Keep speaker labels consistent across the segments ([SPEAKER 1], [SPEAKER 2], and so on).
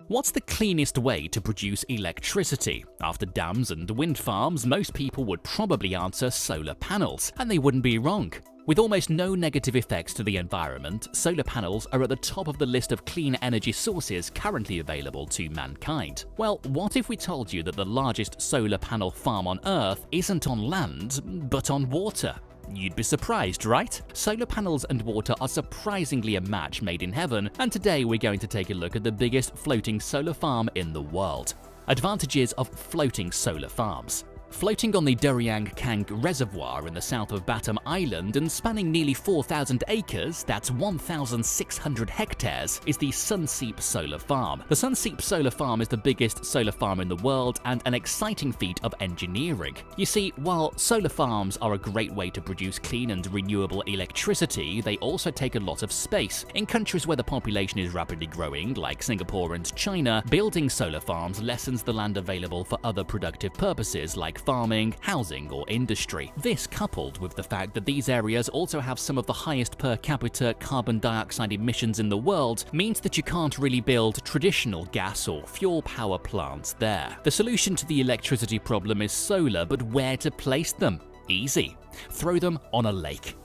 [SPEAKER 1] What's the cleanest way to produce electricity? After dams and wind farms, most people would probably answer solar panels, and they wouldn't be wrong. With almost no negative effects to the environment, solar panels are at the top of the list of clean energy sources currently available to mankind. Well, what if we told you that the largest solar panel farm on Earth isn't on land, but on water? You'd be surprised, right? Solar panels and water are surprisingly a match made in heaven, and today we're going to take a look at the biggest floating solar farm in the world. Advantages of floating solar farms. Floating on the Duriang Kang Reservoir in the south of Batam Island and spanning nearly 4,000 acres, that's 1,600 hectares, is the Sunseap Solar Farm. The Sunseap Solar Farm is the biggest solar farm in the world and an exciting feat of engineering. You see, while solar farms are a great way to produce clean and renewable electricity, they also take a lot of space. In countries where the population is rapidly growing, like Singapore and China, building solar farms lessens the land available for other productive purposes like farming, housing, or industry. This, coupled with the fact that these areas also have some of the highest per capita carbon dioxide emissions in the world, means that you can't really build traditional gas or fuel power plants there. The solution to the electricity problem is solar, but where to place them? Easy. Throw them on a lake.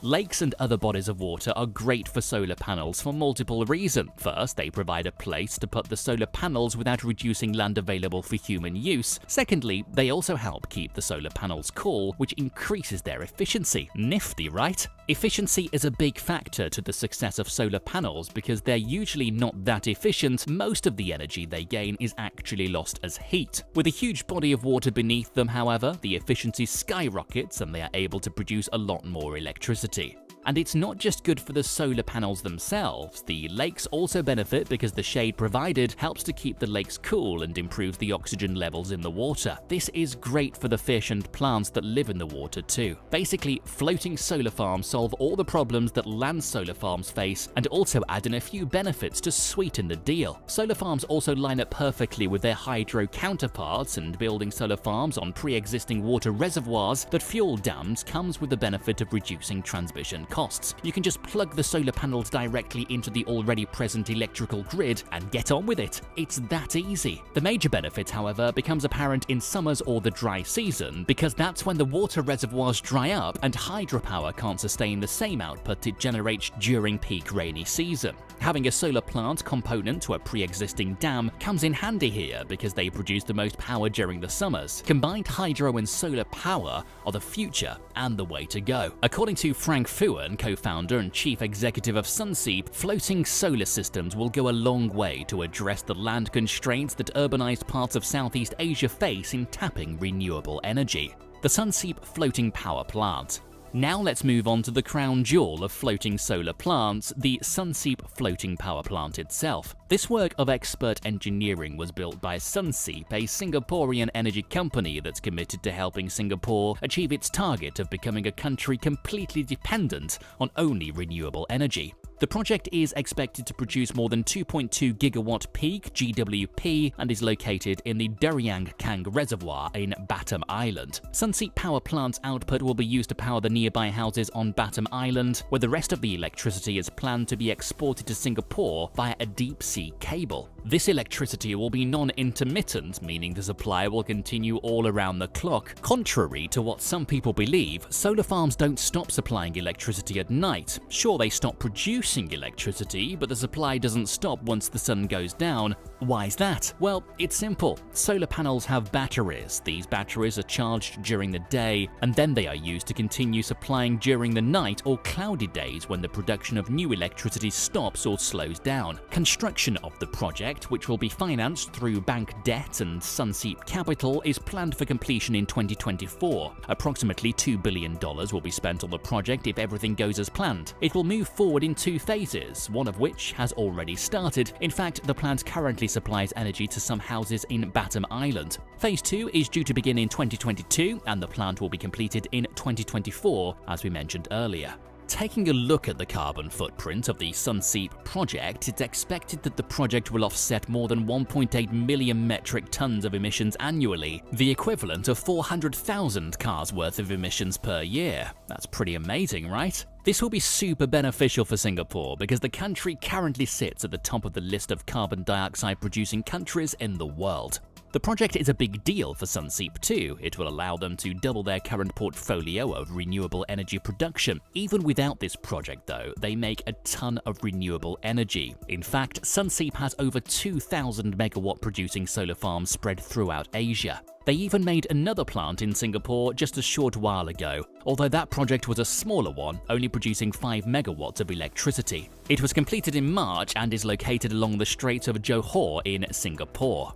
[SPEAKER 1] Lakes and other bodies of water are great for solar panels for multiple reasons. First, they provide a place to put the solar panels without reducing land available for human use. Secondly, they also help keep the solar panels cool, which increases their efficiency. Nifty, right? Efficiency is a big factor to the success of solar panels because they're usually not that efficient. Most of the energy they gain is actually lost as heat. With a huge body of water beneath them, however, the efficiency skyrockets and they are able to produce a lot more electricity. And it's not just good for the solar panels themselves, the lakes also benefit because the shade provided helps to keep the lakes cool and improves the oxygen levels in the water. This is great for the fish and plants that live in the water too. Basically, floating solar farms solve all the problems that land solar farms face and also add in a few benefits to sweeten the deal. Solar farms also line up perfectly with their hydro counterparts, and building solar farms on pre-existing water reservoirs that fuel dams comes with the benefit of reducing transmission costs. You can just plug the solar panels directly into the already present electrical grid and get on with it. It's that easy. The major benefit, however, becomes apparent in summers or the dry season, because that's when the water reservoirs dry up and hydropower can't sustain the same output it generates during peak rainy season. Having a solar plant component to a pre-existing dam comes in handy here because they produce the most power during the summers. Combined hydro and solar power are the future and the way to go. According to Frank Fuan, co-founder and chief executive of Sunseap, floating solar systems will go a long way to address the land constraints that urbanized parts of Southeast Asia face in tapping renewable energy. The Sunseap Floating Power Plant. Now let's move on to the crown jewel of floating solar plants, the Sunseap Floating Power Plant itself. This work of expert engineering was built by Sunseap, a Singaporean energy company that's committed to helping Singapore achieve its target of becoming a country completely dependent on only renewable energy. The project is expected to produce more than 2.2 gigawatt peak GWP and is located in the Duriang Kang Reservoir in Batam Island. Sunseap Power Plant's output will be used to power the nearby houses on Batam Island, where the rest of the electricity is planned to be exported to Singapore via a deep-sea cable. This electricity will be non-intermittent, meaning the supply will continue all around the clock. Contrary to what some people believe, solar farms don't stop supplying electricity at night. Sure, they stop producing electricity, but the supply doesn't stop once the sun goes down. Why is that? Well, it's simple. Solar panels have batteries. These batteries are charged during the day, and then they are used to continue supplying during the night or cloudy days when the production of new electricity stops or slows down. Construction of the project, which will be financed through bank debt and Sunseap Capital, is planned for completion in 2024. Approximately $2 billion will be spent on the project if everything goes as planned. It will move forward in two phases, one of which has already started. In fact, the plant currently supplies energy to some houses in Batam Island. Phase 2 is due to begin in 2022, and the plant will be completed in 2024, as we mentioned earlier. taking a look at the carbon footprint of the Sunseap project, it's expected that the project will offset more than 1.8 million metric tons of emissions annually, the equivalent of 400,000 cars worth of emissions per year. That's pretty amazing, right? This will be super beneficial for Singapore because the country currently sits at the top of the list of carbon dioxide producing countries in the world. The project is a big deal for Sunseap too. It will allow them to double their current portfolio of renewable energy production. Even without this project though, they make a ton of renewable energy. In fact, Sunseap has over 2,000 megawatt producing solar farms spread throughout Asia. They even made another plant in Singapore just a short while ago, although that project was a smaller one, only producing 5 megawatts of electricity. It was completed in March and is located along the Straits of Johor in Singapore.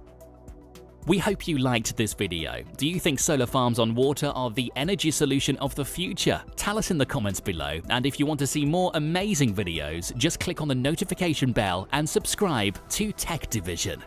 [SPEAKER 1] We hope you liked this video. Do you think solar farms on water are the energy solution of the future? Tell us in the comments below, and if you want to see more amazing videos, just click on the notification bell and subscribe to Tech Division.